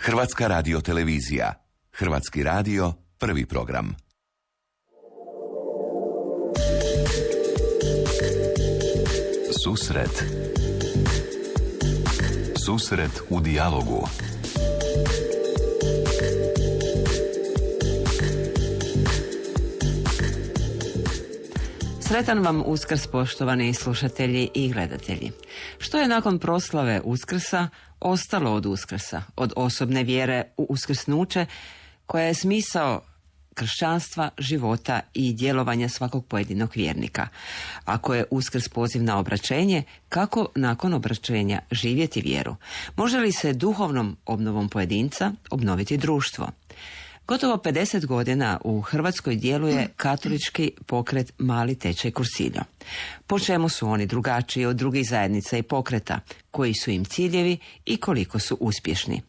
Hrvatska radiotelevizija. Hrvatski radio, prvi program. Susret. Susret u dijalogu. Sretan vam Uskrs, poštovani slušatelji i gledatelji. Što je nakon proslave Uskrsa ostalo od Uskrsa, od osobne vjere u uskrsnuće, koja je smisao kršćanstva, života i djelovanja svakog pojedinog vjernika? Ako je Uskrs poziv na obraćenje, kako nakon obraćenja živjeti vjeru? Može li se duhovnom obnovom pojedinca obnoviti društvo? Gotovo 50 godina u Hrvatskoj djeluje katolički pokret Mali tečaj Kursiljo. Po čemu su oni drugačiji od drugih zajednica i pokreta? Koji su im ciljevi i koliko su uspješni?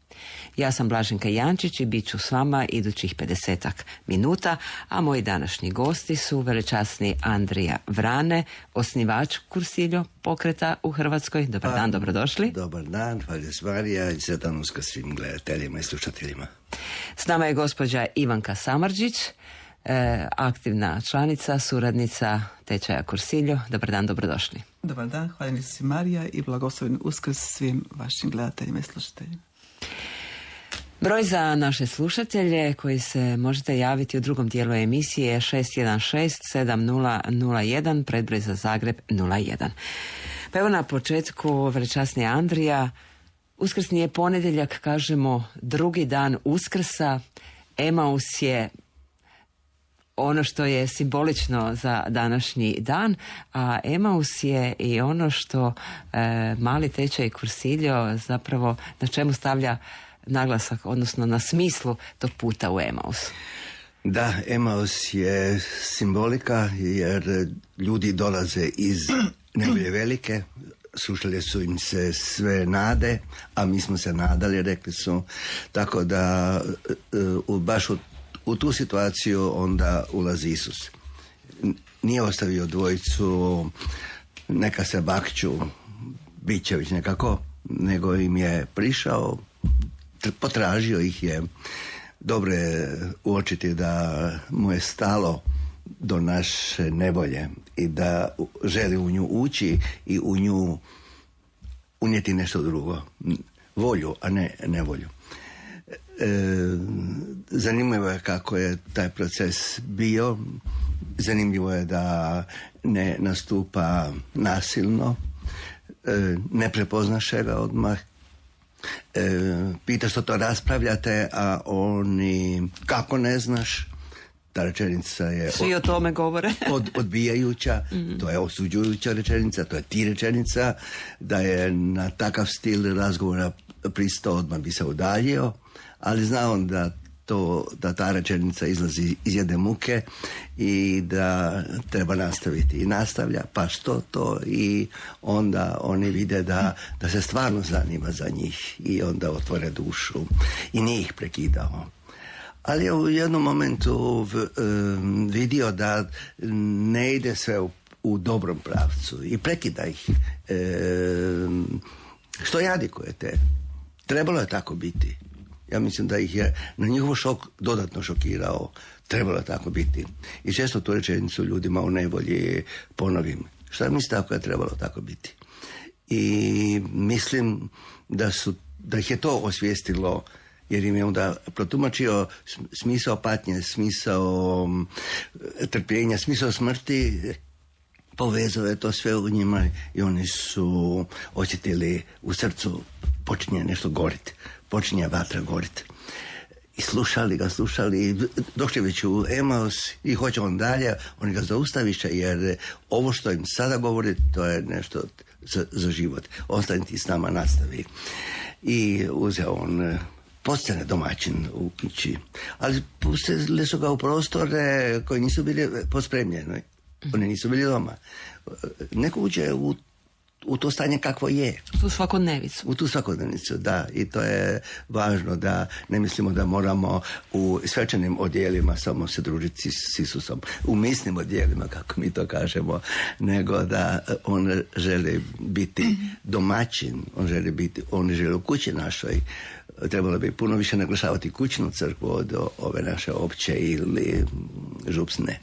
Ja sam Blaženka Jančić i bit ću s vama idućih 50-ak minuta, a moji današnji gosti su velečasni Andrija Vrane, osnivač Kursiljo pokreta u Hrvatskoj. Dobar dan, dobrodošli. Dobar dan, hvala Marija i sretan Uskrs svim gledateljima i slušateljima. S nama je gospođa Ivanka Samardžić, aktivna članica, suradnica tečaja Kursiljo. Dobar dan, dobrodošli. Dobar dan, hvala si Marija i blagoslovljen Uskrs svim vašim gledateljima i slušateljima. Broj za naše slušatelje koji se možete javiti u drugom dijelu emisije je 616-7001, predbroj za Zagreb 01. Pa evo na početku, velečasni Andrija, Uskrsni je ponedjeljak, kažemo, drugi dan Uskrsa. Emaus je ono što je simbolično za današnji dan, a Emaus je i ono što Mali tečaj Kursiljo zapravo na čemu stavlja naglasak, odnosno na smislu tog puta u Emaus. Da, Emaus je simbolika jer ljudi dolaze iz nevolje velike, sušile su im se sve nade, a mi smo se nadali, rekli su, tako da baš u tu situaciju onda ulazi Isus. Nije ostavio dvojicu, neka se bakću, bit će već nekako, nego im je prišao, potražio ih je. Dobro je uočiti da mu je stalo do naše nevolje i da želi u nju ući i u nju unijeti nešto drugo. Volju, a ne nevolju. Zanimljivo je kako je taj proces bio. Zanimljivo je da ne nastupa nasilno, ne prepoznaše ga odmah. Pita što to raspravljate, a oni kako ne znaš. Ta rečenica je svi o tome govore. Odbijajuća, to je osuđujuća rečenica, to je ti rečenica, da je na takav stil razgovora pristao, odmah bi se udaljio, ali zna on da ta rečenica izlazi iz jedne muke i da treba nastaviti. I nastavlja, pa što to? I onda oni vide da se stvarno zanima za njih i onda otvore dušu i nije ih prekidao. Ali je u jednom momentu vidio da ne ide sve u dobrom pravcu i prekida ih. Što jadikujete? Trebalo je tako biti. Ja mislim da ih je na njihov šok dodatno šokirao. Trebalo je tako biti. I često tu rečenicu ljudima u nevolji ponovim. Šta mislite ako je trebalo tako biti? I mislim da ih je to osvijestilo, jer im je onda protumačio smisao patnje, smisao trpljenja, smisao smrti, povezao je to sve u njima i oni su osjetili u srcu počinje nešto goriti, počinje vatra goriti. I slušali, došli već u Emaus i hoće on dalje, oni ga zaustaviše jer ovo što im sada govori to je nešto za život. Ostanite s nama, nastavi. I uzeo on postane domaćin u kući, ali pustili su ga u prostore koji nisu bili pospremljeni. Oni nisu bili doma. Neko uđe u to stanje kakvo je. U tu svakodnevnicu, da. I to je važno da ne mislimo da moramo u svečanim odjelima samo se družiti s Isusom. U misnim odjelima, kako mi to kažemo, nego da on želi biti domaćin, on želi u kući našoj, trebalo bi puno više naglašavati kućnu crkvu od ove naše opće ili župsne.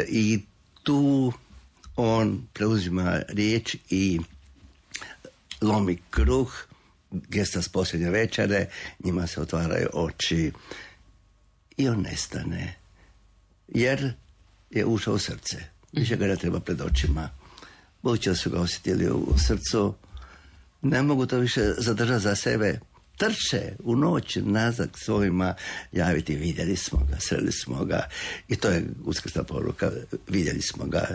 I tu on preuzima riječ i lomi kruh, gesta s posljednje večere, njima se otvaraju oči i on nestane. Jer je ušao u srce. Više ga ne treba pred očima. Budući da su ga osjetili u srcu, ne mogu to više zadržati za sebe. Trče u noć nazad svojima javiti, vidjeli smo ga, sreli smo ga. I to je uskrsna poruka, vidjeli smo ga.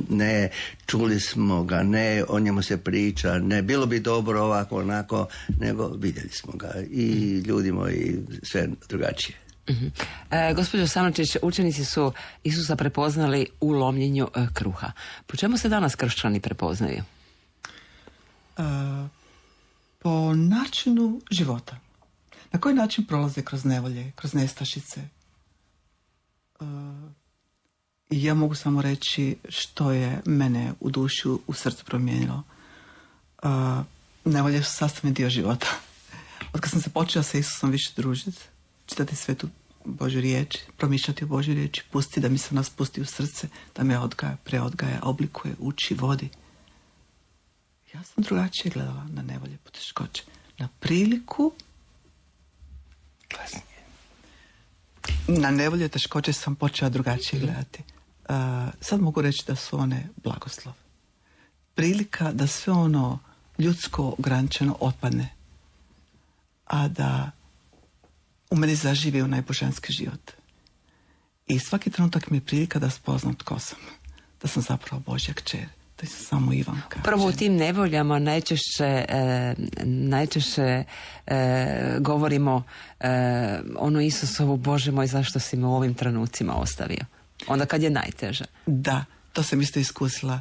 Ne, čuli smo ga, ne, o njemu se priča, ne, bilo bi dobro ovako, onako, nego vidjeli smo ga. I ljudi moji, sve drugačije. Gospođo Samardžić, učenici su Isusa prepoznali u lomljenju kruha. Po čemu se danas kršćani prepoznaju? Po načinu života. Na koji način prolaze kroz nevolje, kroz nestašice. I ja mogu samo reći što je mene u duši, u srcu promijenilo. Nevolje su sastavni dio života. Od kad sam se počela sa Isusom više družiti, čitati svetu Božju riječ, promišljati o Božju riječi, pustiti da mi se nas pusti u srce, da me odgaja, preodgaja, oblikuje, uči, vodi. Ja sam drugačije gledala na nevolje, poteškoće. Na priliku, na nevolje, teškoće sam počela drugačije gledati. Sad mogu reći da su one blagoslov. Prilika da sve ono ljudsko ograničeno otpadne, a da u meni zaživi onaj božanski život. I svaki trenutak mi je prilika da spoznam tko sam. Da sam zapravo Božja kćer. Da sam samo Ivanka. Prvo u tim nevoljama najčešće govorimo ono Isusovu, Bože moj, zašto si me u ovim trenucima ostavio? Onda kad je najteže. Da, to sam isto iskusila.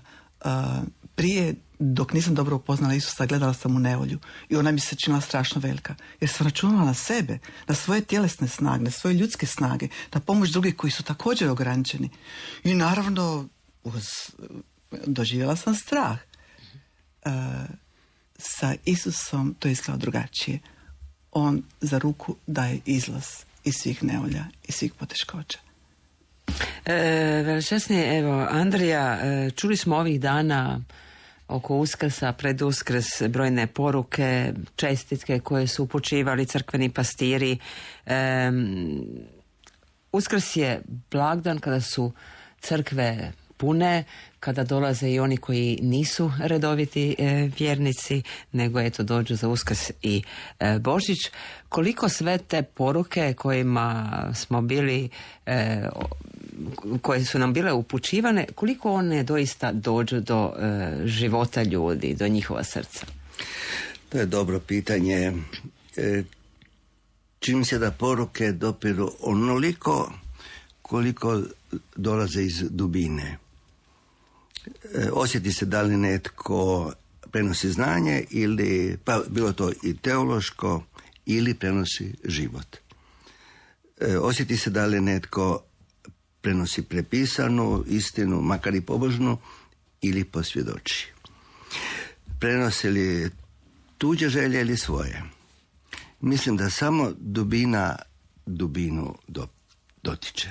Prije, dok nisam dobro upoznala Isusa, gledala sam u nevolju i ona mi se činila strašno velika. Jer sam računala na sebe, na svoje tjelesne snage, na svoje ljudske snage, na pomoć drugih koji su također ograničeni. I naravno, doživjela sam strah. Sa Isusom to je izgleda drugačije. On za ruku daje izlaz iz svih nevolja i svih poteškoća. Veličasni, evo, Andrija, čuli smo ovih dana oko Uskrsa, pred Uskrs, brojne poruke, čestitke koje su upućivali crkveni pastiri. Uskrs je blagdan kada su crkve pune, kada dolaze i oni koji nisu redoviti vjernici, nego eto dođu za Uskrs i Božić. Koliko sve te poruke kojima smo bili, koje su nam bile upućivane, koliko one doista dođu do života ljudi, do njihova srca? To je dobro pitanje. Čini se da poruke dopiru onoliko koliko dolaze iz dubine. Osjeti se da li netko prenosi znanje ili, pa bilo to i teološko, ili prenosi život. Osjeti se da li netko prenosi prepisanu istinu, makar i pobožnu, ili posvjedoči. Prenosi li tuđe želje ili svoje? Mislim da samo dubina dubinu dotiče.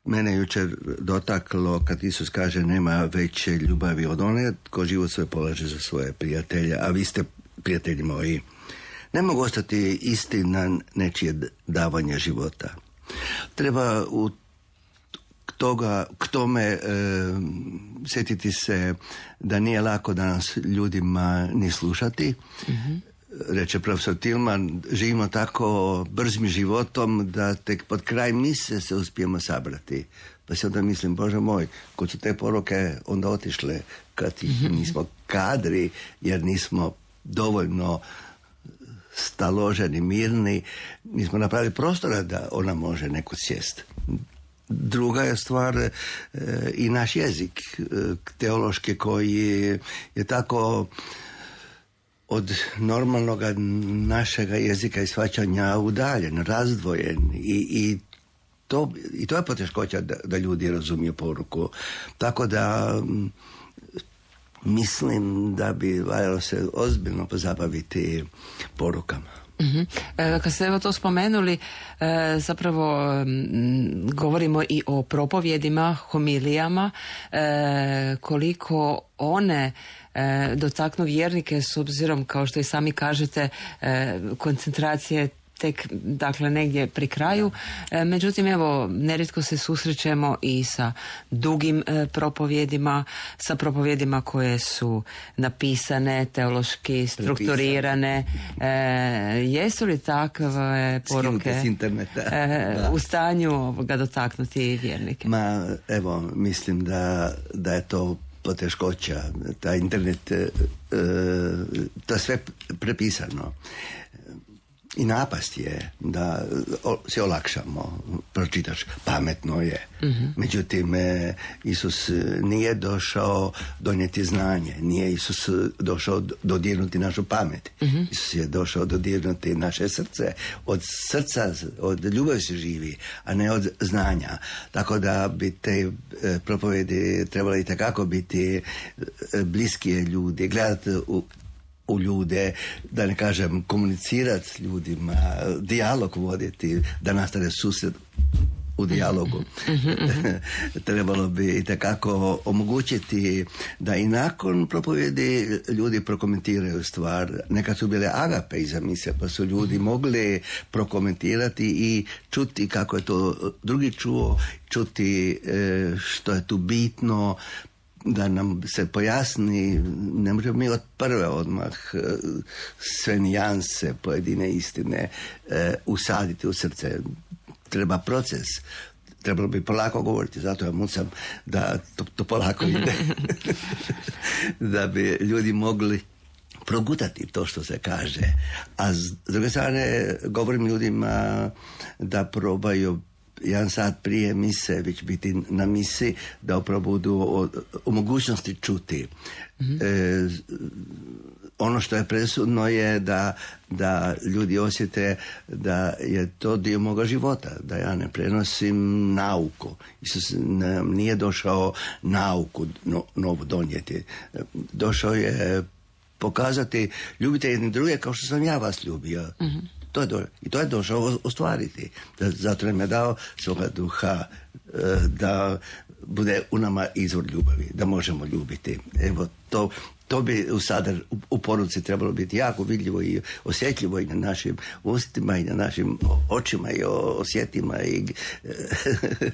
Mene jučer dotaklo kad Isus kaže nema veće ljubavi od one ko život svoj polaže za svoje prijatelje, a vi ste prijatelji moji. Ne mogu ostati isti na nečije davanje života. Treba k tome sjetiti se da nije lako danas ljudima ni slušati. Reče profesor Tilman, živimo tako brzim životom da tek pod kraj mise se uspijemo sabrati. Pa se onda mislim, Bože moj, kod su te poruke onda otišle kad ih nismo kadri, jer nismo dovoljno staloženi, mirni, nismo napravili prostora da ona može nekud sjest. Druga je stvar i naš jezik teološki koji je tako od normalnog našega jezika i shvaćanja udaljen, razdvojen i to je poteškoća da ljudi razumiju poruku. Tako da mislim da bi valjalo se ozbiljno pozabaviti porukama. Kad ste evo to spomenuli, zapravo govorimo i o propovjedima, homilijama, koliko one dotaknu vjernike s obzirom, kao što i sami kažete, koncentracije tek dakle negdje pri kraju. Međutim, evo, nerijetko se susrećemo i sa dugim propovjedima, sa propovjedima koje su napisane, teološki strukturirane. Jesu li takve poruke s interneta. U stanju ga dotaknuti vjernike? Ma, evo, mislim da je to poteškoća. Ta internet, to je sve prepisano. I napast je da se olakšamo, pročitaš, pametno je. Međutim, Isus nije došao donijeti znanje, nije Isus došao dodirnuti našu pamet. Isus je došao dodirnuti naše srce. Od srca, od ljubavi se živi, a ne od znanja. Tako da bi te propovedi trebali itekako biti bliskije ljudi, gledati u ljude, da ne kažem komunicirati s ljudima, dijalog voditi, da nastane susret u dijalogu. Trebalo bi itekako omogućiti da i nakon propovjedi ljudi prokomentiraju stvar. Nekad su bile agape iza mise, pa su ljudi mogli prokomentirati i čuti kako je to drugi čuo, čuti što je tu bitno, da nam se pojasni. Ne možemo mi od prve odmah sve nijanse, pojedine istine usaditi u srce. Treba proces. Trebalo bi polako govoriti, zato ja mucam da to polako ide. Da bi ljudi mogli progutati to što se kaže. A s druge strane govorim ljudima da probaju 1 sat prije mise već biti na misi, da upravo budu u mogućnosti čuti. Ono što je presudno je da ljudi osjete da je to dio moga života, da ja ne prenosim nauku. Isus nije došao nauku novu donijeti. Došao je pokazati, ljubite jedni druge kao što sam ja vas ljubio. I to je došao ostvariti. Zato nam je dao svoga duha da bude u nama izvor ljubavi, da možemo ljubiti. Evo, to bi u poruci trebalo biti jako vidljivo i osjetljivo i na našim ustima i na našim očima i osjetima i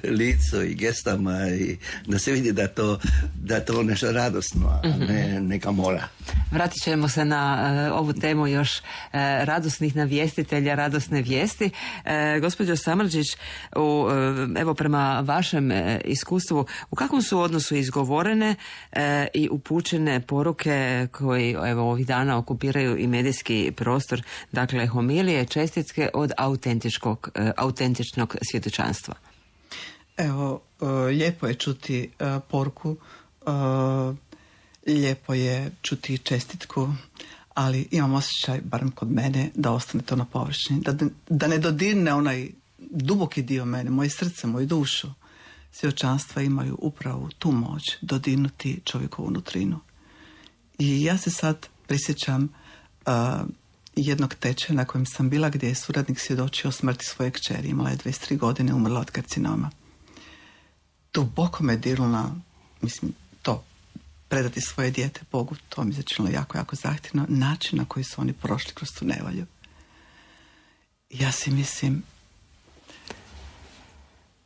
licu i gestama i da se vidi da je to nešto radosno, a ne neka mora. Vratit ćemo se na ovu temu još radosnih navjestitelja, radosne vijesti. Gospođo Samardžić, evo prema vašem iskustvu, u kakvom su odnosu izgovorene i upućene poruke koji evo ovih dana okupiraju i medijski prostor, dakle homilije, čestitke od autentičnog svjedočanstva? Evo, lijepo je čuti poruku, lijepo je čuti čestitku, ali imam osjećaj, barem kod mene, da ostane to na površini, da ne dodirne onaj duboki dio mene, moje srce, moju dušu. Svjedočanstva imaju upravo tu moć dodirnuti čovjekovu nutrinu. I ja se sad prisjećam jednog tečaja na kojem sam bila, gdje je suradnik svjedočio o smrti svoje kćeri. Imala je 23 godine, umrla od karcinoma. Duboko me dirnulo, mislim, to predati svoje dijete Bogu, to mi se činilo jako, jako zahtjevno. Način na koji su oni prošli kroz tu nevolju. Ja si mislim,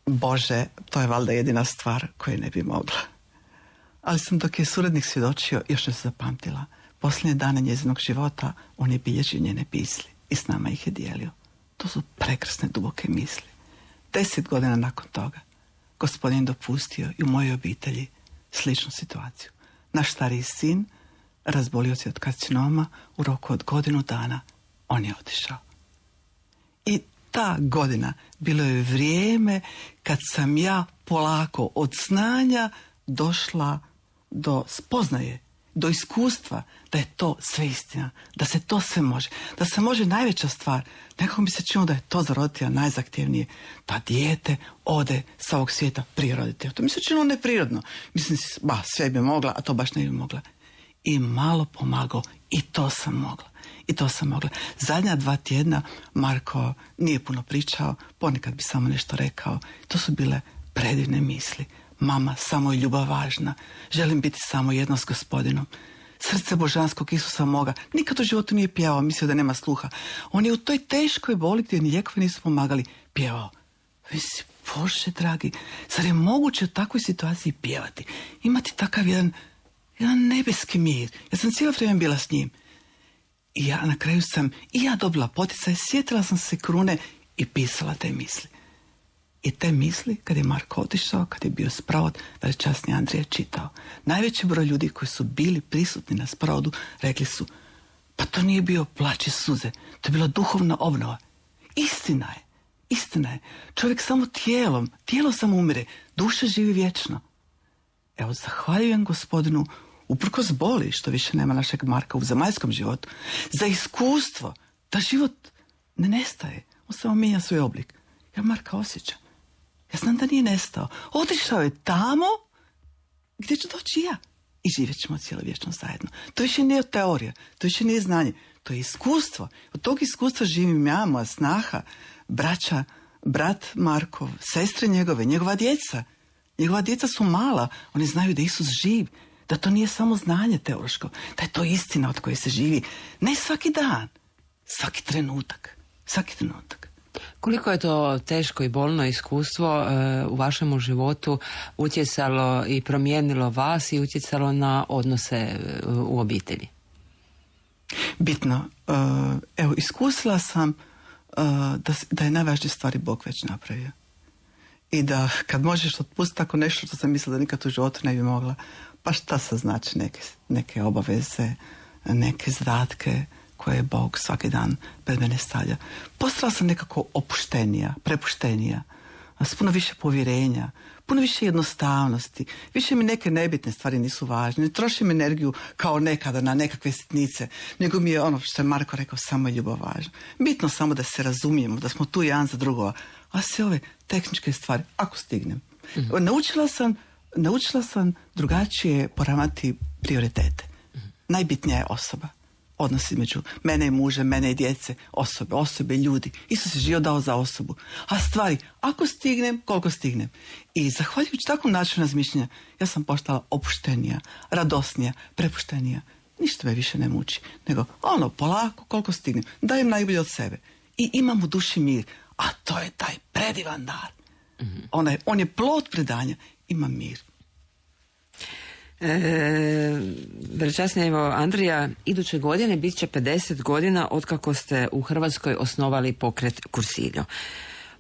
Bože, to je valjda jedina stvar koju ne bi mogla. Ali sam, dok je suradnik svjedočio, još ne se zapamtila. Posljednje dane njezinog života on je bilježio njene misli i s nama ih je dijelio. To su prekrasne, duboke misli. 10 godina nakon toga Gospodin dopustio i u mojoj obitelji sličnu situaciju. Naš stariji sin razbolio se od karcinoma, u roku od 1 godinu dana on je otišao. I ta godina bilo je vrijeme kad sam ja polako od znanja došla do spoznaje, do iskustva da je to sve istina, da se to sve može, da se može najveća stvar. Nekako mi se činilo da je to za roditelja najzahtjevnije, da dijete ode sa ovog svijeta prije roditelja. To mi se činilo neprirodno. Mislim, sve bi mogla, a to baš ne bi mogla. i malo pomagao. I to sam mogla. Zadnja 2 tjedna Marko nije puno pričao, ponekad bi samo nešto rekao. To su bile predivne misli. Mama, samo je ljubav važna. Želim biti samo jedno s Gospodinom. Srce božanskog Isusa moga. Nikad u životu nije pjevao, mislio da nema sluha. On je u toj teškoj boli gdje ni lijekovi nisu pomagali pjevao. Mislim, Bože dragi, zar je moguće u takvoj situaciji pjevati? Imati takav jedan nebeski mir. Ja sam cijelo vrijeme bila s njim. I ja na kraju sam dobila poticaj, sjetila sam se krune i pisala te misli. I te misli, kad je Marko otišao, kad je bio sprovod, velečasni Andrija čitao. Najveći broj ljudi koji su bili prisutni na sprovodu rekli su, pa to nije bio plač i suze, to je bila duhovna obnova. Istina je. Čovjek samo tijelo samo umire, duša živi vječno. Evo, zahvaljujem Gospodinu, uprkos boli što više nema našeg Marka u zemaljskom životu, za iskustvo da život ne nestaje, on samo mijenja svoj oblik. Ja Marka osjećam. Ja znam da nije nestao. Otišao je tamo gdje ću doći ja. I živjet ćemo cijelo vječno zajedno. To više nije teorija, to više nije znanje, to je iskustvo. Od tog iskustva živim ja, moja snaha, braća, brat Markov, sestre njegove, njegova djeca. Njegova djeca su mala, oni znaju da je Isus živ, da to nije samo znanje teološko, da je to istina od koje se živi. Ne svaki dan, svaki trenutak. Koliko je to teško i bolno iskustvo u vašemu životu utjecalo i promijenilo vas i utjecalo na odnose u obitelji? Bitno. Evo, iskusila sam da je najvažnije stvari Bog već napravio. I da kad možeš otpustiti tako nešto što sam mislila da nikad u životu ne bi mogla, pa šta sad znači neke obaveze, neke zadatke koje Bog svaki dan pred mene stavlja. Postala sam nekako opuštenija, prepuštenija, s puno više povjerenja, puno više jednostavnosti. Više mi neke nebitne stvari nisu važne. Ne trošim energiju kao nekada na nekakve sitnice, nego mi je ono što je Marko rekao, samo je ljubav važna. Bitno samo da se razumijemo, da smo tu jedan za drugoga, a sve ove tehničke stvari, ako stignem. Mm-hmm. Naučila sam drugačije poravnati prioritete. Mm-hmm. Najbitnija je osoba. Odnosi između mene i muže, mene i djece, osobe, ljudi. Isus je život dao za osobu. A stvari, ako stignem, koliko stignem. I zahvaljujući takvom načinu razmišljanja, ja sam postala opuštenija, radosnija, prepuštenija. Ništa me više ne muči, nego polako, koliko stignem. Dajem najbolje od sebe. I imam u duši mir. A to je taj predivan dar. Mm-hmm. On je plod predanja. Imam mir. Velečasni evo Andrija, iduće godine bit će 50 godina otkako ste u Hrvatskoj osnovali pokret Cursillo.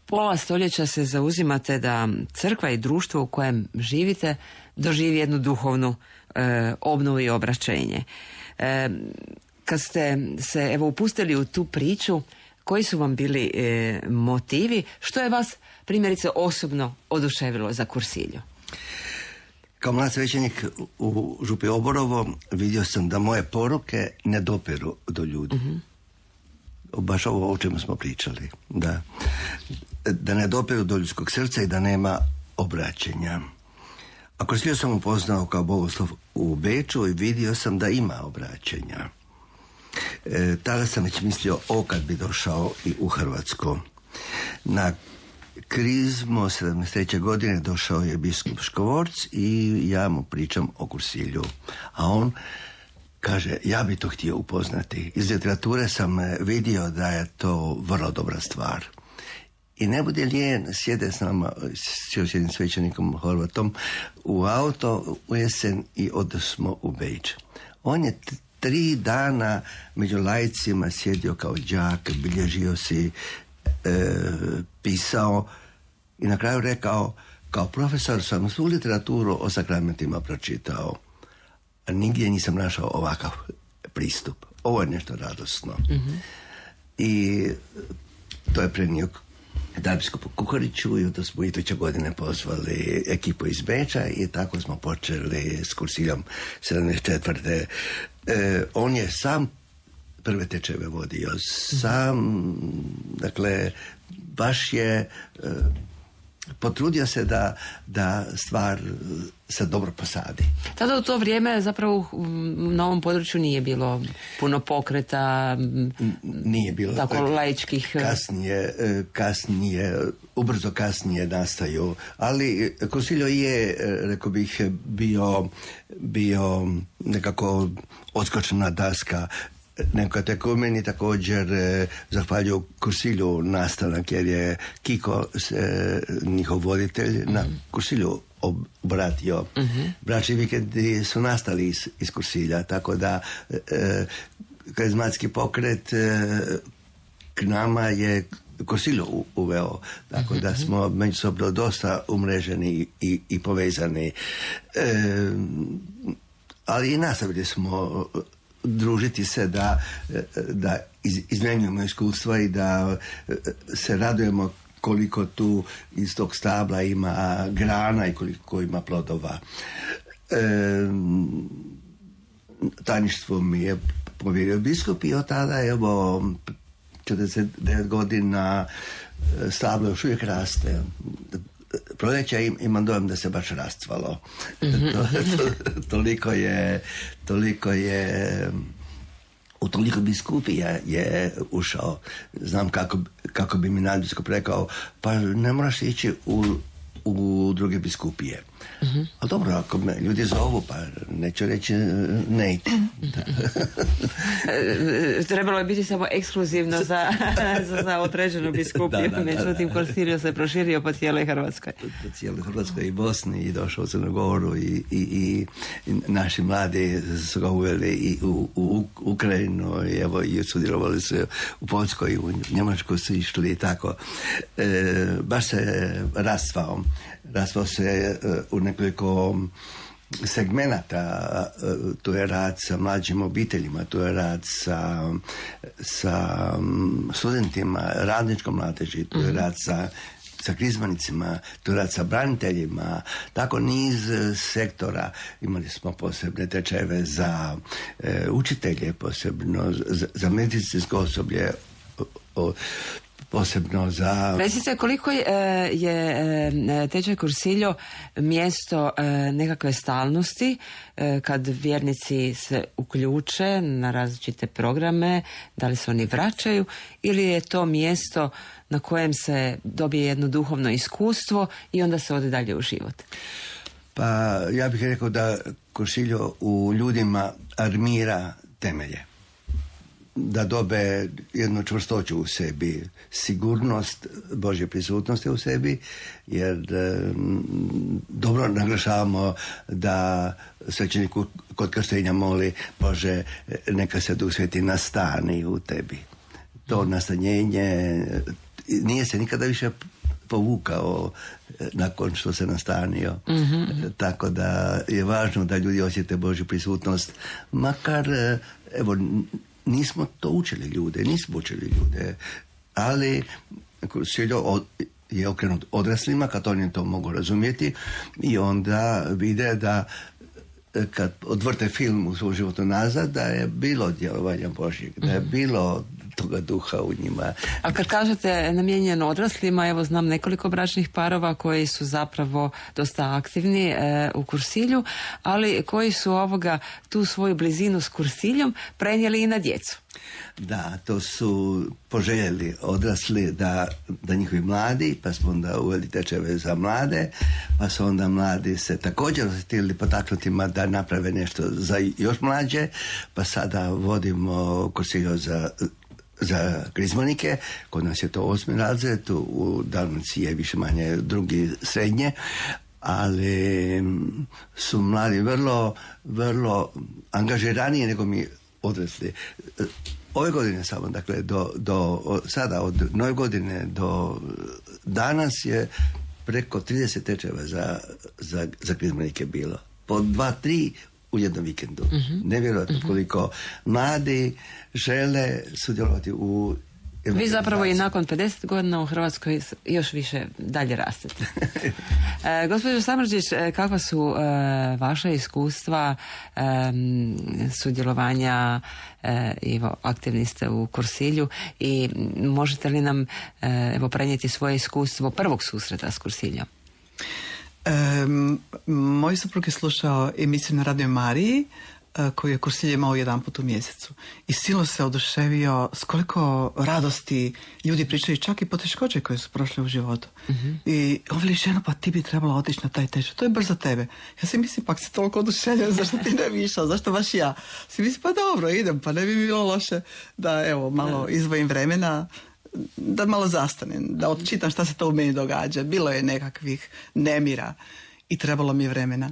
Pola stoljeća se zauzimate da crkva i društvo u kojem živite doživi jednu duhovnu obnovu i obraćenje. Kad ste se evo upustili u tu priču, koji su vam bili motivi? Što je vas primjerice osobno oduševilo za Cursillo? Kao mlad svećenik u Župi Oborovo vidio sam da moje poruke ne dopiru do ljudi. Mm-hmm. Baš ovo o čemu smo pričali. Da ne dopiru do ljudskog srca i da nema obraćenja. A Cursillo sam upoznao kao bogoslov u Beču i vidio sam da ima obraćenja. Tada sam već mislio kad bi došao i u Hrvatsku. Na krizmu 73. godine došao je biskup Škvorc i ja mu pričam o Cursillu. A on kaže, ja bi to htio upoznati. Iz literature sam vidio da je to vrlo dobra stvar. I ne bude lijen, sjede s nama, s jednim svećenikom Horvatom, u auto u jesen i odosmo u Beč. On je 3 dana među laicima sjedio kao đak, bilježio si, pisao i na kraju rekao, kao profesor sam svu literaturu o sakramentima pročitao, a nigdje nisam našao ovakav pristup. Ovo je nešto radosno. Mm-hmm. I to je prenio biskupu Kuhariću i onda smo iduće godine pozvali ekipu iz Beča i tako smo počeli s Cursilom 74. On je sam prve tečajeve vodio, sam, dakle, baš je potrudio se da stvar se dobro posadi. Tada u to vrijeme zapravo na ovom području nije bilo puno pokreta, nije bilo tako laičkih. Kasnije, ubrzo kasnije nastaju, ali Cursillo je, rekao bih, bio nekako odskočna daska. Neko tako meni također zahvaljuju Cursillu nastanak, jer je Kiko njihov voditelj na Cursillu obratio. Bračni vikendi su nastali iz Cursilla, tako da karizmatski pokret k nama je Cursillo uveo, tako da smo međusobno dosta umreženi i povezani. Ali i nastavili smo družiti se, da izmenjujemo iskustva i da se radujemo koliko tu iz tog stabla ima grana i koliko ima plodova. Tajništvo mi je povjerio biskup i od tada, evo, 49 godina stablo još uvijek raste. Proljeća imam dojam da se baš rastvalo. Toliko je u toliko biskupija je ušao. Znam kako bi mi nadbiskup rekao, pa ne moraš ići u druge biskupije. Ali dobro, ako me ljudi zovu, pa neću reći ne ići. Trebalo je biti samo ekskluzivno za određenu biskupiju, međutim Cursillo se proširio po cijeloj Hrvatskoj. Po cijeloj Hrvatskoj i Bosni, i došao u Crnu Goru i naši mladi su ga uveli i u Ukrajinu, i evo i sudjelovali su u Poljskoj i u Njemačku su išli i tako. Baš se rastvao se u nekoliko segmenata. Tu je rad sa mlađim obiteljima, tu je rad sa studentima, radničkom mladeži, tu je rad sa krizmanicima, tu je rad sa braniteljima, tako niz sektora. Imali smo posebne tečajeve za učitelje, posebno za medicinsko osoblje, posebno za... Recite, koliko je tečaj Cursillo mjesto nekakve stalnosti kad vjernici se uključe na različite programe, da li se oni vraćaju, ili je to mjesto na kojem se dobije jedno duhovno iskustvo i onda se ode dalje u život? Pa ja bih rekao da Cursillo u ljudima armira temelje, da dobe jednu čvrstoću u sebi, sigurnost Božje prisutnosti u sebi, jer dobro naglašavamo da svećenik kod krštenja moli: Bože, neka se Duh Sveti nastani u tebi. To nastanjenje nije se nikada više povukao nakon što se nastanio. Tako da je važno da ljudi osjete Božju prisutnost, makar, evo, nismo to učili ljude, ali Cursillo je okrenut odraslima, kad oni to mogu razumjeti, i onda vide da kad odvrte film u svom životu nazad, da je bilo djelovanja Božjeg, da je bilo toga duha u njima. A kad kažete namijenjeno odraslima, evo znam nekoliko bračnih parova koji su zapravo dosta aktivni u Cursillu, ali koji su tu svoju blizinu s Cursillom prenijeli i na djecu. Da, to su poželjeli odrasli da njihovi mladi, pa smo onda uveli tečajeve za mlade, pa su onda mladi se također osjetili potaknutima da naprave nešto za još mlađe, pa sada vodimo Cursillo za krizmanike. Kod nas je to 8. razred, u Dalmaciji je više manje 2. srednje, ali su mladi vrlo angažiraniji nego mi odrasli. Ove godine samo, dakle, do sada, od nove godine do danas je preko 30 tečajeva za krizmanike bilo. Po 2-3 u jednom vikendu. Nevjerojatno koliko mladi žele sudjelovati u Vi zapravo i nakon 50 godina u Hrvatskoj još više dalje rastete. Gospođo Samardžić, kakva su vaša iskustva sudjelovanja, aktivni ste u Kursilju i možete li nam prenijeti svoje iskustvo prvog susreta s Kursiljom? Moj suprug je slušao emisiju na Radio Mariji koju je Kursilj imao jedan put u mjesecu. I silno se oduševio s koliko radosti ljudi pričaju, čak i poteškoće koje su prošle u životu. I on veli, ženo, pa ti bi trebala otići na taj tečaj. To je brzo tebe. Ja si mislim, pak se toliko oduševio, zašto ti ne bi išao, zašto baš ja? Si mislim, pa dobro, idem, pa ne bi bilo loše da, evo, malo izvojim vremena, da malo zastanem, da odčitam šta se to u meni događa. Bilo je nekakvih nemira i trebalo mi je vremena.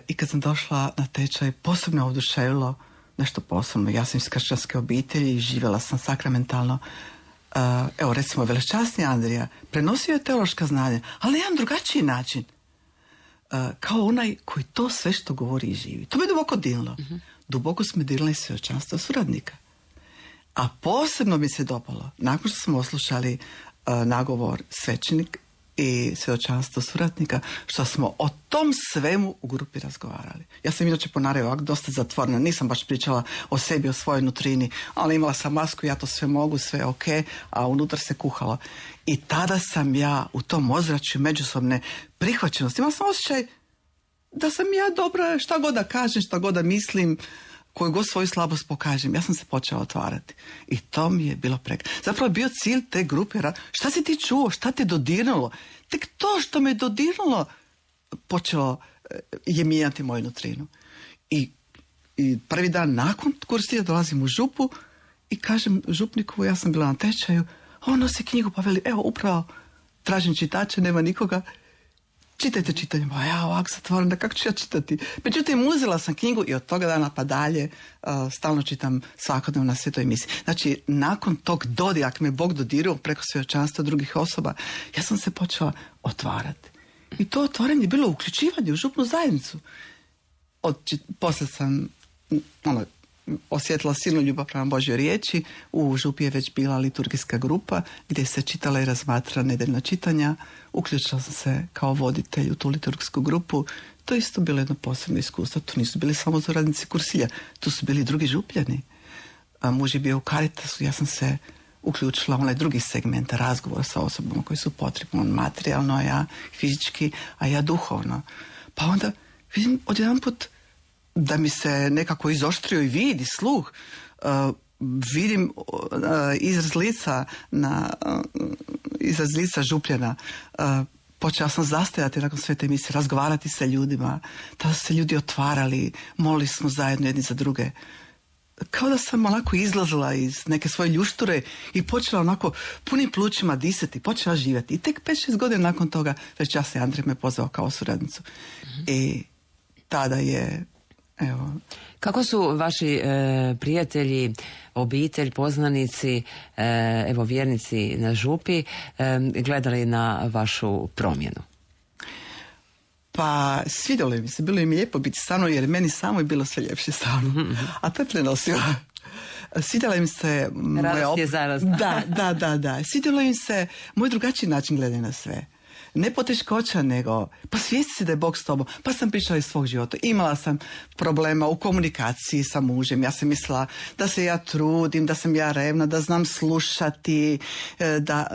I kad sam došla na tečaj, posebno oduševilo nešto posebno. Ja sam iz kršćanske obitelji i živjela sam sakramentalno. Evo, recimo, velečasni Andrija prenosio je teološka znanja, ali na jedan drugačiji način. Kao onaj koji to sve što govori i živi. To me duboko dirnulo. Duboko smo dirnuli svjedočanstvo suradnika. A posebno mi se dopalo, nakon što smo oslušali nagovor svećenik i svjedočanstvo suradnika, što smo o tom svemu u grupi razgovarali. Ja sam inače po naravi ovako dosta zatvorena, nisam baš pričala o sebi, o svojoj nutrini, ali imala sam masku, ja to sve mogu, sve ok, a unutar se kuhalo. I tada sam ja u tom ozračju međusobne prihvaćenosti, imala sam osjećaj da sam ja dobra, šta god da kažem, šta god da mislim, koju god svoju slabost pokažem, ja sam se počela otvarati. I to mi je bilo Zapravo je bio cilj te grupe, šta si ti čuo, šta te dodirnulo? Tek to što me dodirnulo počelo je mijenjati moju nutrinu. I prvi dan nakon Kursilja dolazim u župu i kažem župniku, ja sam bila na tečaju, on nosi knjigu pa veli, evo upravo tražim čitače, nema nikoga. Čitajte čitanje, ba ja ovako zatvorena, kako ću ja čitati? Međutim, uzela sam knjigu i od toga dana pa dalje stalno čitam svakodnevno na svetoj emisiji. Znači, nakon tog dodira, ako me Bog dodirao preko svjedočanstva drugih osoba, ja sam se počela otvarati. I to otvaranje je bilo uključivanje u župnu zajednicu. Poslije sam osjetila silnu ljubav prema Božjoj riječi. U župi je već bila liturgijska grupa gdje se čitala i razmatra nedeljna čitanja. Uključila sam se kao voditelj u tu liturgijsku grupu. To je isto bilo jedno posebno iskustvo. To nisu bili samo suradnici Kursilja, tu su bili drugi župljani. Muž je bio u Caritasu, ja sam se uključila u onaj drugi segment razgovora sa osobama koji su potrebni, on materijalno, a ja fizički, a ja duhovno. Pa onda vidim odjedanput da mi se nekako izoštrio i vid i sluh. Vidim izraz lica župljana. Počela sam zastajati nakon sve te emisije, razgovarati sa ljudima. Tada su se ljudi otvarali, molili smo zajedno jedni za druge. Kao da sam onako izlazila iz neke svoje ljušture i počela onako punim plućima disati, počela živjeti. I tek 5-6 godina nakon toga velečasni Andrej me pozvao kao suradnicu. I tada je, evo... Kako su vaši prijatelji, obitelj, poznanici, vjernici na župi gledali na vašu promjenu? Pa svidjelo mi se, bilo im lijepo biti sa mnom, jer meni samo je bilo sve ljepše sa mnom. A to je prenosilo. Svidjelo im se... Radost je zarazna. Da. Svidjelo im se moj drugačiji način gledanja na sve. Ne poteškoća, nego pa svijesti si da je Bog s tobom. Pa sam pričala iz svog života. Imala sam problema u komunikaciji sa mužem. Ja sam mislila da se ja trudim, da sam ja revna, da znam slušati, da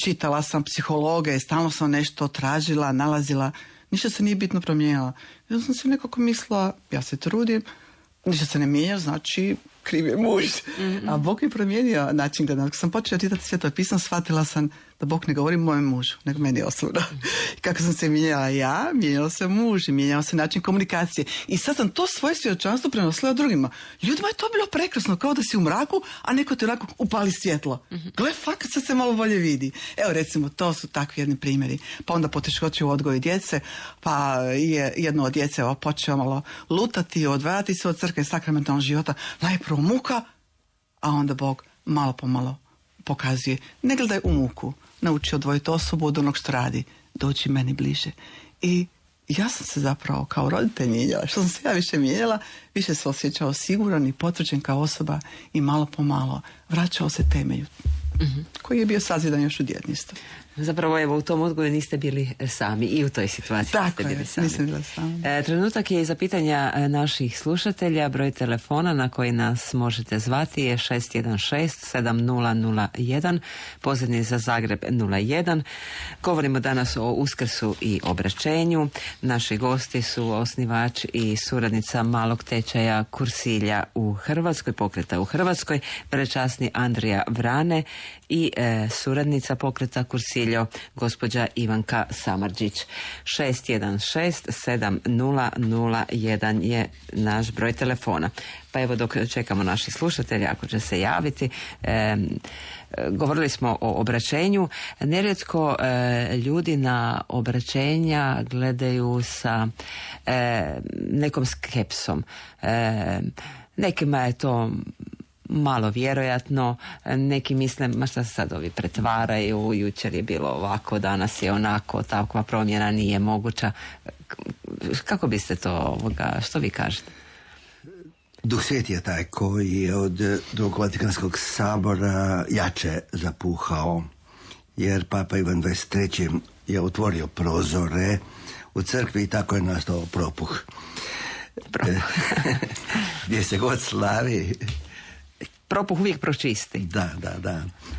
čitala sam psihologe, stalno sam nešto tražila, nalazila. Ništa se nije bitno promijenila. Ja sam se nekako mislila, ja se trudim, ništa se ne mijenja, znači kriv je muž. A Bog je promijenio način gledanja. Kad sam počela čitati Sveto pismo, shvatila sam da Bog ne govori mojem mužu, nego meni osobno. I kako sam se mijenjala ja, mijenjala se muž, mijenjala se način komunikacije. I sad sam to svoje svjedočanstvo prenosila drugima. Ljudima je to bilo prekrasno, kao da si u mraku, a neko ti onako upali svjetlo. Gle, fakat se malo bolje vidi. Evo recimo, to su takvi jedni primjeri. Pa onda poteškoće u odgoju djece, pa je jedno od djece počeo malo lutati, odvajati se od crkve sakramentalnog života. Najprvo muka, a onda Bog malo po malo pokazuje, ne gledaj u muku, nauči odvojiti osobu od onog što radi, doći meni bliže. I ja sam se zapravo kao roditelj mijenjala. Što sam se ja više mijenjala, više se osjećao siguran i potvrđen kao osoba i malo po malo vraćao se temelju. koji je bio sazidan još u djedinjstvu. Zapravo, evo, u tom odgoju niste bili sami i u toj situaciji Tako niste bili je, sami. nisam bila sama. Trenutak je i za pitanja naših slušatelja. Broj telefona na koji nas možete zvati je 616-7001, pozivni za Zagreb 01. Govorimo danas o Uskrsu i obraćenju. Naši gosti su osnivač i suradnica malog tečaja Kursilja u Hrvatskoj, pokreta u Hrvatskoj, prečasni Andrija Vrane i suradnica pokreta Kursiljo, gospođa Ivanka Samardžić. 616-7001 je naš broj telefona. Pa evo, dok čekamo naših slušatelja, ako će se javiti, govorili smo o obraćenju. Nerijetko ljudi na obraćenja gledaju sa nekom skepsom. Nekima je to malo vjerojatno, neki misle, ma šta se sad ovi pretvaraju, jučer je bilo ovako, danas je onako, takva promjena nije moguća. Kako biste to, što vi kažete? Duh Sveti je taj koji je od drugog Vatikanskog sabora jače zapuhao, jer Papa Ivan XXIII je otvorio prozore u crkvi i tako je nastao propuh. Gdje se god slavi... Propuh uvijek pročisti. Da.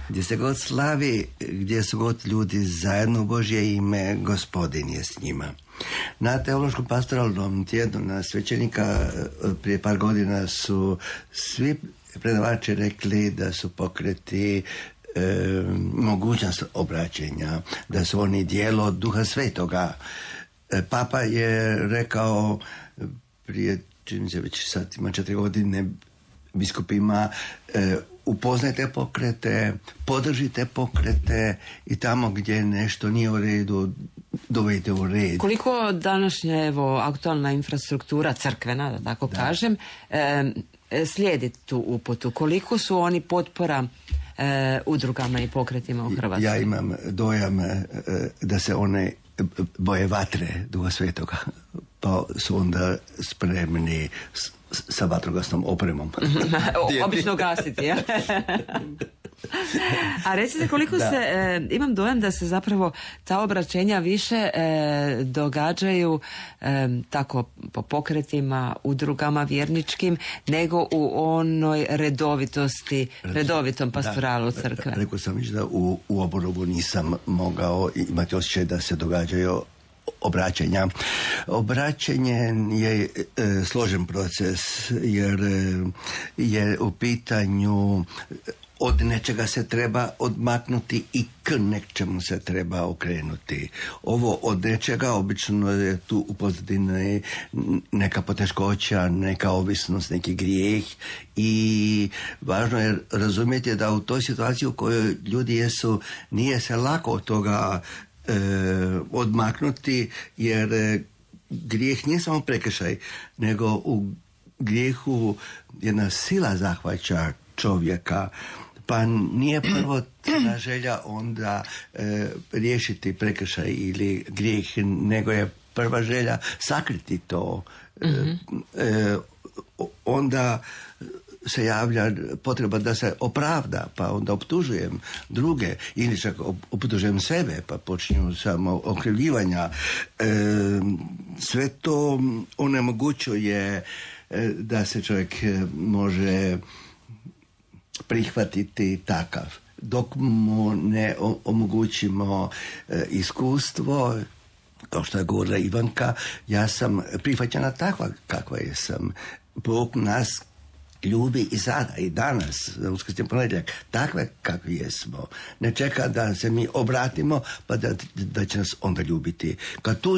Gdje se god slavi, gdje su god ljudi zajedno u Božje ime, Gospodin je s njima. Na teološkom pastoralnom tjednu na svećenika prije par godina su svi predavači rekli da su pokreti mogućnost obraćenja, da su oni dijelo Duha Svetoga. Papa je rekao prije, čini se već sad ima 4 godine, biskupima, upoznajte pokrete, podržite pokrete i tamo gdje nešto nije u redu, dovedite u red. Koliko današnja, evo, aktualna infrastruktura crkvena, da tako kažem, slijedi tu uputu? Koliko su oni potpora udrugama i pokretima u Hrvatskoj? Ja imam dojam da se one boje vatre Duha Svetoga, pa su onda spremni sa vatrogasnom opremom. Obično gasiti, ja? A recite koliko se, imam dojam da se zapravo ta obraćenja više događaju tako po pokretima, udrugama vjerničkim, nego u onoj redovitom pastoralu crkve. Rekao sam da u Oborovu nisam mogao imati osjećaj da se događaju obraćanja. Obraćanje je složen proces, jer je u pitanju od nečega se treba odmaknuti i k nečemu se treba okrenuti. Ovo od nečega obično je tu u pozadini neka poteškoća, neka ovisnost, neki grijeh i važno je razumjeti da u toj situaciji u kojoj ljudi jesu nije se lako od toga odmaknuti, jer grijeh nije samo prekršaj, nego u grijehu jedna sila zahvaća čovjeka, pa nije prvo ta želja onda riješiti prekršaj ili grijeh, nego je prva želja sakriti to. Onda se javlja potreba da se opravda, pa onda optužujem druge ili čak optužujem sebe, pa počinju samo okrivljivanja. Sve to onemogućuje da se čovjek može prihvatiti takav. Dok mu ne omogućimo iskustvo, kao što je govorila Ivanka, ja sam prihvaćena takva kakva jesam. Bog nas ljubi i sada i danas, za uskrsni ponedjeljak, takve kakvi jesmo. Ne čeka da se mi obratimo, pa da će nas onda ljubiti. Kad tu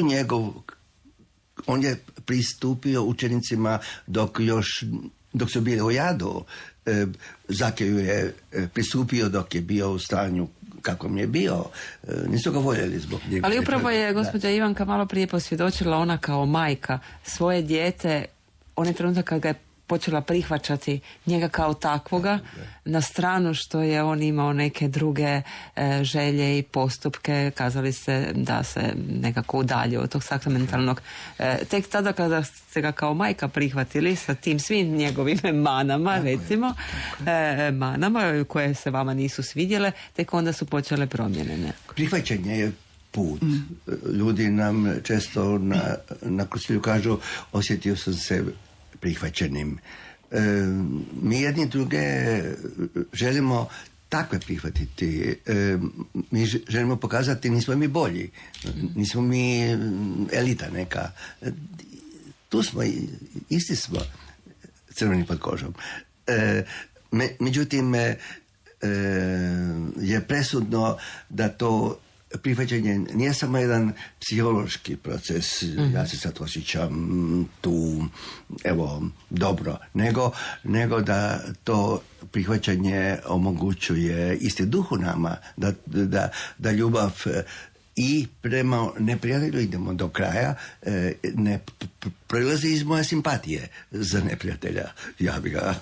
on je pristupio učenicima dok su bili u jadu. Zakeju je pristupio dok je bio u stanju kakvom je bio. Nisu ga voljeli zbog njega. Ali upravo je gospođa Ivanka malo prije posvjedočila, ona kao majka svoje dijete, onaj trenutak kad ga je počela prihvaćati njega kao takvoga, na stranu što je on imao neke druge želje i postupke. Kazali ste da se nekako udaljio od tog sakramentalnog. Tek tada kada ste ga kao majka prihvatili sa tim svim njegovim manama, recimo, manama koje se vama nisu svidjele, tek onda su počele promjene. Prihvaćanje je put. Ljudi nam često na krustilju kažu osjetio sam se prihvaćenim. Mi jedni druge želimo takve prihvatiti. Mi želimo pokazati nismo mi bolji. Nismo mi elita neka. Tu smo, isti smo crveni pod kožom. Međutim, je presudno da to prihvaćanje nije samo jedan psihološki proces, ja se sad osjećam tu, evo, dobro, nego da to prihvaćanje omogućuje isti duh u nama, da ljubav i prema neprijatelju idemo do kraja, ne prelazi iz moje simpatije za neprijatelja, ja bi ga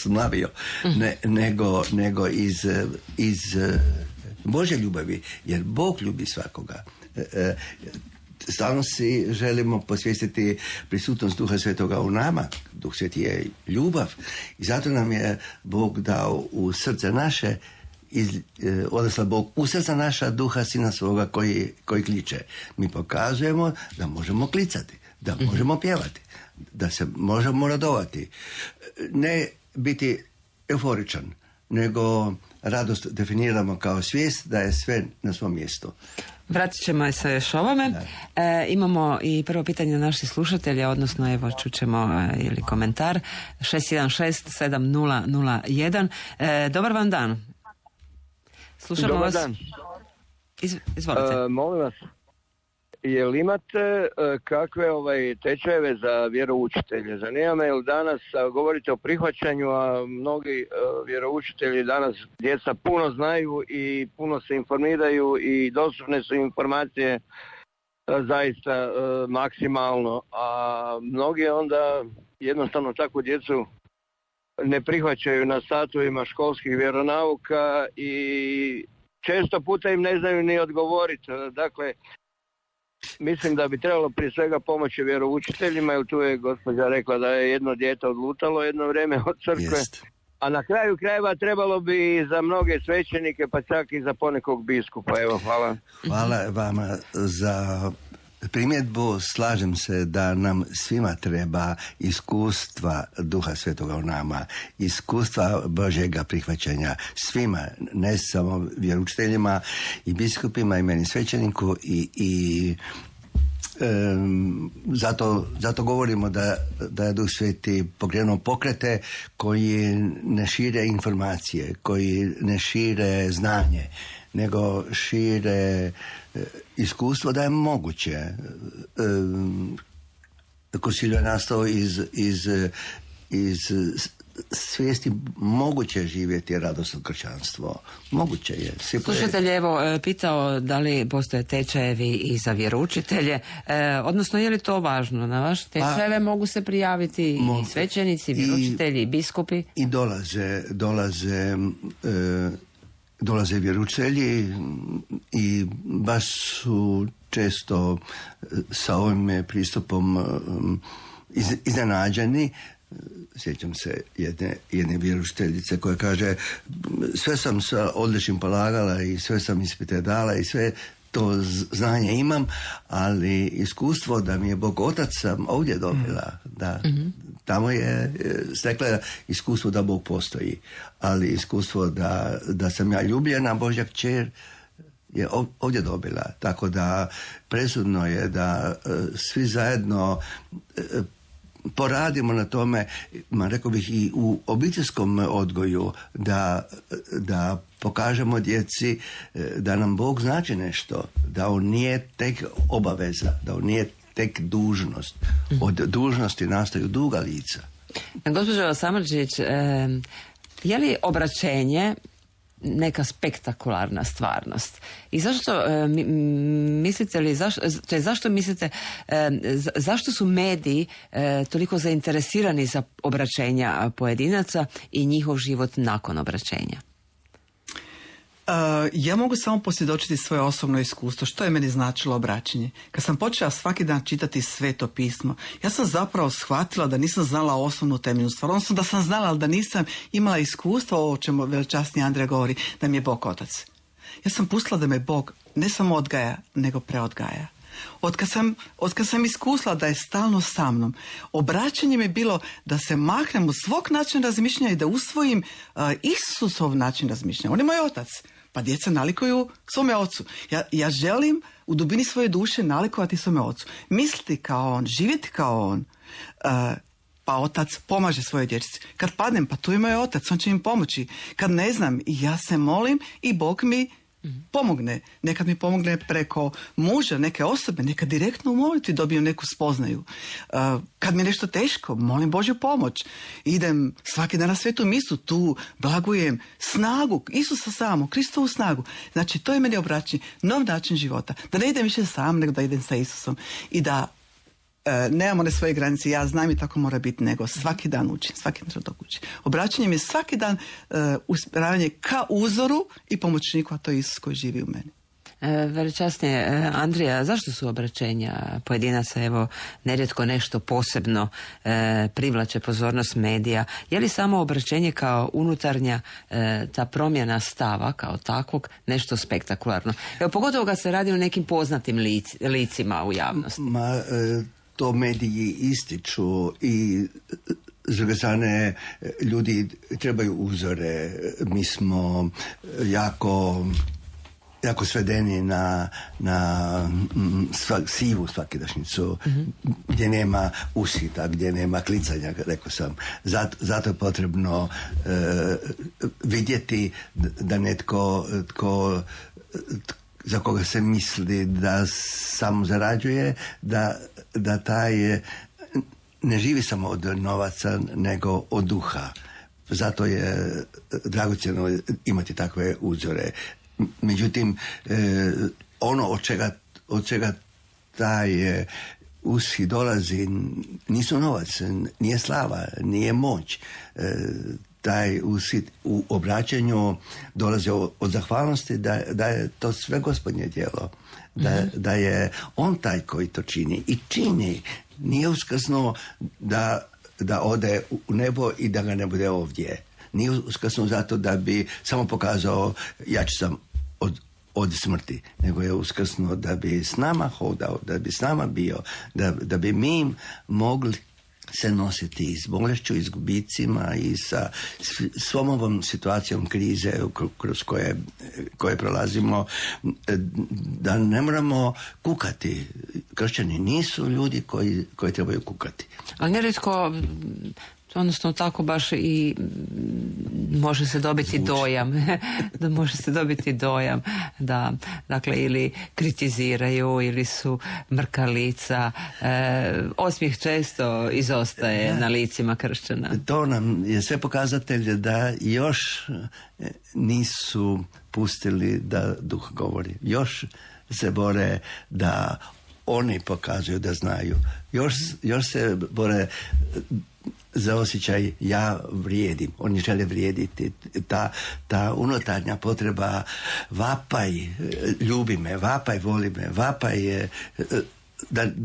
slavio, nego iz Božje ljubavi, jer Bog ljubi svakoga. Stalno si želimo posvijestiti prisutnost Duha Svetoga u nama. Duh Sveti je ljubav i zato nam je Bog dao u srce naše, odnosno Bog u srca naša Duha Sina svoga koji kliče. Mi pokazujemo da možemo klicati, da možemo pjevati, da se možemo radovati. Ne biti euforičan, nego radost definiramo kao svijest da je sve na svom mjestu. Vratit ćemo se još ovome. Imamo i prvo pitanje naših slušatelja, odnosno evo čućemo ili komentar 616-7001. Dobar vam dan. Slušamo Dobar vas. Dan. Izvolite. Molim vas, jel imate kakve tečajeve za vjeroučitelje? Zanima me, jel danas govorite o prihvaćanju, a mnogi vjeroučitelji danas, djeca puno znaju i puno se informiraju i dostupne su informacije zaista maksimalno, a mnogi onda jednostavno takvu djecu ne prihvaćaju na satovima školskih vjeronauka i često puta im ne znaju ni odgovoriti. Dakle, mislim da bi trebalo prije svega pomoći vjeroučiteljima, jer tu je gospođa rekla da je jedno dijete odlutalo jedno vrijeme od crkve. Jest. A na kraju krajeva trebalo bi i za mnoge svećenike, pa čak i za ponekog biskupa. Evo, hvala. Hvala vama za primjedbu. Slažem se da nam svima treba iskustva Duha Svetoga u nama, iskustva Božjega prihvaćanja svima, ne samo vjeroučiteljima i biskupima i meni svećeniku i zato govorimo da je Duh Sveti pokrenuo pokrete koji ne šire informacije, koji ne šire znanje, nego šire iskustvo da je moguće. Kursilio je nastao iz svijesti moguće živjeti radosno kršćanstvo. Moguće je. Slušatelj je pitao da li postoje tečajevi i za vjeroučitelje, odnosno je li to važno na vaš tečajeve? Mogu se prijaviti i svećenici, vjeroučitelji, i biskupi? I dolaze vjeroučitelji i baš su često sa ovim pristupom iznenađeni. Sjećam se jedne vjeroučiteljice koja kaže sve sam sa odličnim polagala i sve sam ispite dala i sve to znanje imam, ali iskustvo da mi je Bog Otac sam ovdje dobila. Da. Tamo je stekla iskustvo da Bog postoji, ali iskustvo da sam ja ljubljena Božja kćer je ovdje dobila. Tako da presudno je da svi zajedno poradimo na tome, rekao bih i u obiteljskom odgoju, da pokažemo djeci da nam Bog znači nešto, da on nije tek obaveza, da on nije tek dužnost. Od dužnosti nastaju duga lica. Gospođo Samardžić, je li obraćenje neka spektakularna stvarnost. I zašto mislite li, zašto mislite, zašto su mediji toliko zainteresirani za obraćenja pojedinaca i njihov život nakon obraćenja? Ja mogu samo posvjedočiti svoje osobno iskustvo, što je meni značilo obraćanje. Kad sam počela svaki dan čitati Sveto pismo, ja sam zapravo shvatila da nisam znala osnovnu temeljnu stvar, odnosno da sam znala, ali da nisam imala iskustvo, o čemu veličasni Andrija govori, da mi je Bog otac. Ja sam pustila da me Bog ne samo odgaja, nego preodgaja. Od kad sam iskusila da je stalno sa mnom, obraćanje mi je bilo da se maknem od svog načina razmišljanja i da usvojim Isusov način razmišljanja. On je moj otac, pa djeca nalikuju svome ocu. Ja želim u dubini svoje duše nalikovati svome ocu. Misliti kao on, živjeti kao on. Pa otac pomaže svojoj djeci. Kad padnem, pa tu je moj otac, on će im pomoći. Kad ne znam, ja se molim i Bog mi pomogne. Nekad mi pomogne preko muža, neke osobe, nekad direktno u molitvi dobijem neku spoznaju. Kad mi je nešto teško, molim Božju pomoć. Idem svaki dan na svetu misu, tu blagujem snagu Isusa samo, Kristovu snagu. Znači, to je meni obraćanje, nov način života. Da ne idem više sam, nego da idem sa Isusom. I da nemamo one svoje granice, ja znam i tako mora biti, nego svaki dan učim, svaki dan dok učim. Obraćanje mi je svaki dan usmjeravanje ka uzoru i pomoćniku, a to je Isus koji živi u meni. Veličasnije, Andrija, zašto su obraćenja pojedinaca, evo, nerijetko nešto posebno privlače pozornost medija? Je li samo obraćenje kao unutarnja ta promjena stava kao takvog nešto spektakularno? Evo, pogotovo kad se radi o nekim poznatim licima u javnosti. To mediji ističu i s druge strane ljudi trebaju uzore. Mi smo jako svedeni na sivu svakidašnjicu, gdje nema usita, gdje nema klicanja, rekao sam. Zato je potrebno vidjeti da netko za koga se misli da samo zarađuje, da taj ne živi samo od novaca, nego od duha. Zato je dragocjeno imati takve uzore. Međutim, ono od čega taj uspjeh dolazi nisu novac, nije slava, nije moć. Taj uspjeh u obraćanju dolazi od zahvalnosti da je to sve Gospodnje djelo. Da je on taj koji to čini i čini. Nije uskrsno da ode u nebo i da ga ne bude ovdje. Nije uskrsno zato da bi samo pokazao jači sam od smrti, nego je uskrsno da bi s nama hodao, da bi s nama bio, da bi mi mogli se nositi i s bolešću, i s gubicima, i sa svom ovom situacijom krize kroz koje prolazimo, da ne moramo kukati. Kršćani nisu ljudi koji trebaju kukati. Ali nerijetko, odnosno tako baš i može se dobiti dojam da, dakle, ili kritiziraju ili su mrkalica. Osmijeh često izostaje na licima kršćana. To nam je sve pokazatelj da još nisu pustili da duh govori. Još se bore da oni pokazuju da znaju. Još se bore za osjećaj ja vrijedim. Oni žele vrijediti. Ta unutarnja potreba vapaj ljubi me, vapaj voli me, vapaj je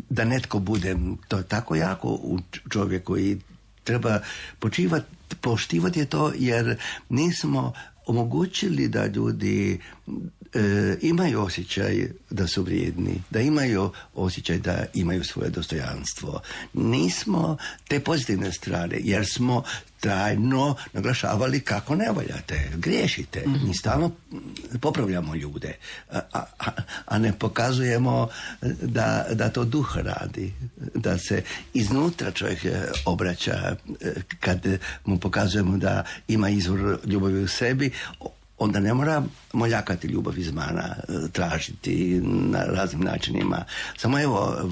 da netko bude. To je tako jako u čovjeku i treba poštivati je to, jer nismo omogućili da ljudi imaju osjećaj da su vrijedni, da imaju osjećaj da imaju svoje dostojanstvo. Nismo te pozitivne strane, jer smo trajno naglašavali kako ne valjate, griješite. Mi stalno popravljamo ljude, a ne pokazujemo da to duh radi, da se iznutra čovjek obraća. Kad mu pokazujemo da ima izvor ljubavi u sebi, onda ne mora moljakati ljubav izvana, tražiti na raznim načinima. Samo evo,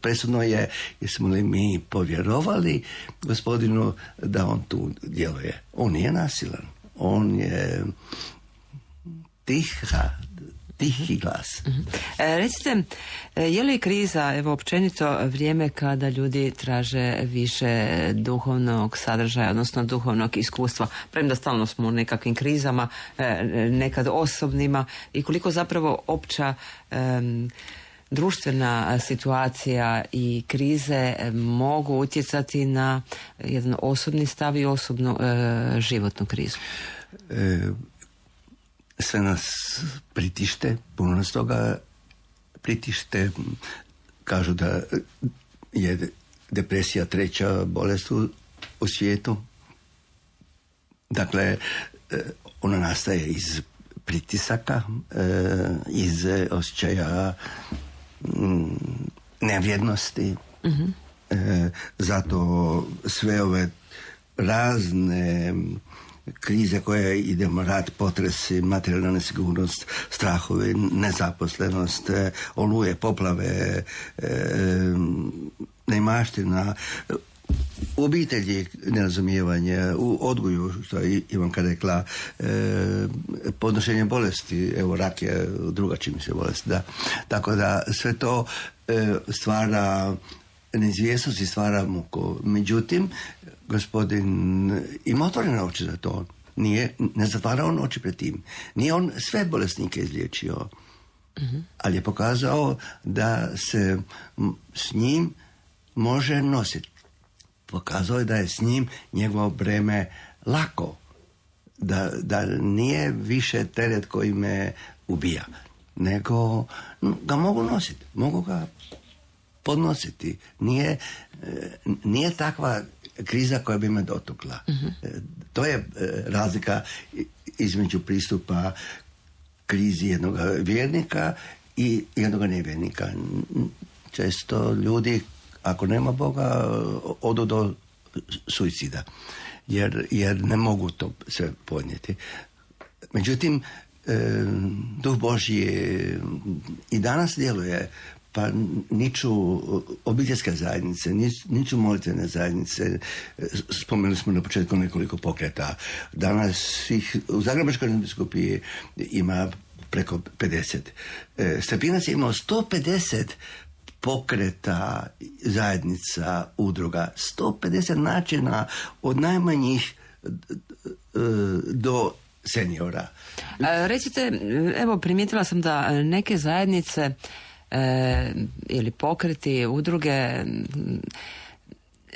presudno je, jesmo li mi povjerovali Gospodinu da on tu djeluje. On nije nasilan. On je tihi glas. Recite, je li kriza, evo općenito, vrijeme kada ljudi traže više duhovnog sadržaja, odnosno duhovnog iskustva, premda stalno smo u nekakvim krizama, nekad osobnima, i koliko zapravo opća društvena situacija i krize mogu utjecati na jedan osobni stav i osobnu životnu krizu? Sve nas pritište, puno nas toga pritište. Kažu da je depresija treća bolest u svijetu. Dakle, ona nastaje iz pritisaka, iz osjećaja nevjednosti. Zato sve ove razne krize koje idemo, rat, potresi, materijalna nesigurnost, strahovi, nezaposlenost, oluje, poplave, neimaština, u obitelji nerazumijevanje, u odgoju, što je Ivanka rekla, podnošenje bolesti, evo rak je druga čim se bolest, da. Tako da sve to stvara neizvjesnost i stvara muku. Međutim, gospodin ima otvorene oči za to. Ne zatvara on oči pred tim. Nije on sve bolesnike izliječio. Ali je pokazao da se s njim može nositi. Pokazao je da je s njim njegovo breme lako. Da nije više teret koji me ubija. Nego ga mogu nositi. Mogu ga podnositi. Nije takva kriza koja bi me dotukla. To je razlika između pristupa krizi jednog vjernika i jednog nevjernika. Često ljudi, ako nema Boga, odu do suicida. Jer ne mogu to sve podnijeti. Međutim, Duh Božji i danas djeluje. Pa niču obiteljske zajednice, niču molitvene zajednice. Spomenuli smo na početku nekoliko pokreta. Danas ih u Zagrebačkoj biskupiji ima preko 50. Stepinac je imao 150 pokreta, zajednica, udruga. 150 načina od najmanjih do seniora. Recite, evo primijetila sam da neke zajednice ili pokreti, udruge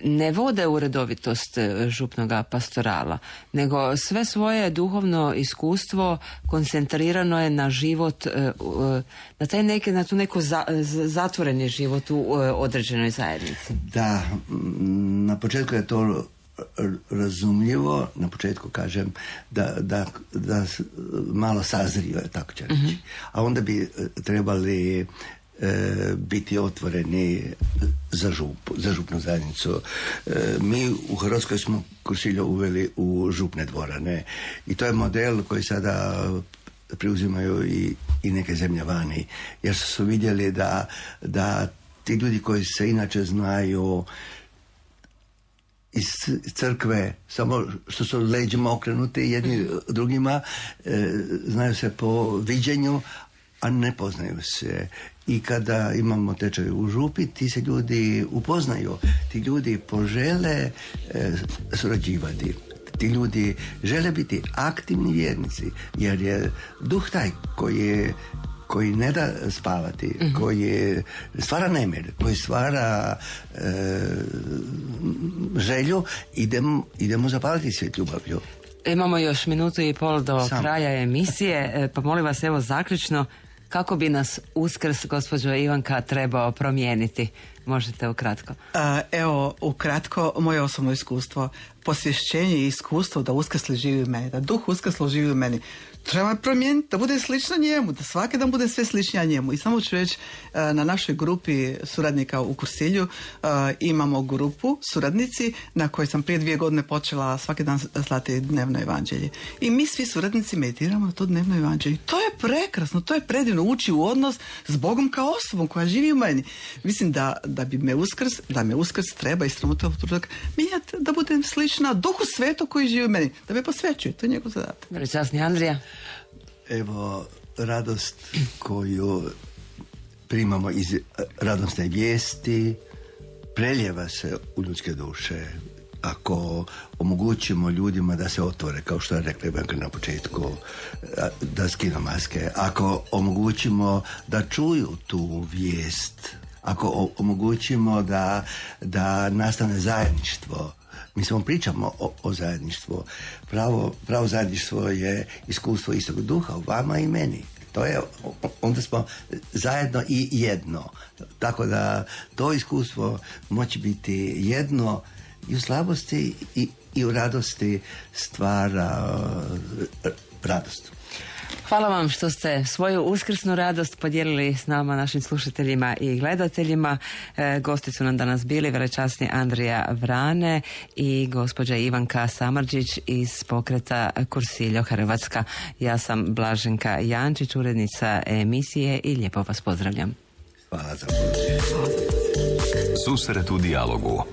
ne vode u redovitost župnoga pastorala, nego sve svoje duhovno iskustvo koncentrirano je na život, na tu neku zatvoreni život u određenoj zajednici. Da, na početku je to razumljivo, na početku kažem da malo sazrive, tako će reći. A onda bi trebali biti otvoreni za župnu zajednicu. Mi u Hrvatskoj smo Kursiljo uveli u župne dvorane i to je model koji sada preuzimaju i neke zemlje vani, jer su vidjeli da ti ljudi koji se inače znaju iz crkve, samo što su leđima okrenuti jedni drugima, znaju se po viđenju, a ne poznaju se. I kada imamo tečaj u župi, ti se ljudi upoznaju, ti ljudi požele surađivati, ti ljudi žele biti aktivni vjernici, jer je duh taj koji ne da spavati, koji stvara nemir, koji stvara želju, idemo zapaliti svijet ljubavlju. Imamo još minutu i pol do kraja emisije, pa molim vas evo zaključno, kako bi nas Uskrs, gospođo Ivanka, trebao promijeniti? Možete ukratko. Evo, ukratko, moje osobno iskustvo. Posvješćenje i iskustvo da Uskrsli živi u meni, da Duh Uskrslo živi u meni. Treba promijeniti, da bude slično njemu, da svaki dan bude sve sličnija njemu. I samo ću reći, na našoj grupi suradnika u Kursilju imamo grupu suradnici na kojoj sam prije 2 godine počela svaki dan slati dnevno evanđelje. I mi svi suradnici meditiramo na to dnevno evanđelje. To je prekrasno, to je predivno, uči u odnos s Bogom kao osobom koja živi u meni. Mislim da bi me Uskrs treba i sramotov trudak mijenjati da budem slična Duhu Svetom koji živi u meni, da me posvećuje, to je njegov zadatak. Veličasni Andrija. Evo, radost koju primamo iz radosne vijesti preljeva se u ljudske duše. Ako omogućimo ljudima da se otvore, kao što je rekla Ivanka na početku, da skinu maske, ako omogućimo da čuju tu vijest, ako omogućimo da nastane zajedništvo, mi samo pričamo o zajedništvu. Pravo zajedništvo je iskustvo istog duha u vama i meni. To je, onda smo zajedno i jedno. Tako da to iskustvo moći biti jedno i u slabosti i u radosti stvara radost. Hvala vam što ste svoju uskrsnu radost podijelili s nama, našim slušateljima i gledateljima. Gosti su nam danas bili velečasni Andrija Vrane i gospođa Ivanka Samardžić iz pokreta Kursiljo Hrvatska. Ja sam Blaženka Jančić, urednica emisije i lijepo vas pozdravljam. Hvala za poziv. Susret u dijalogu.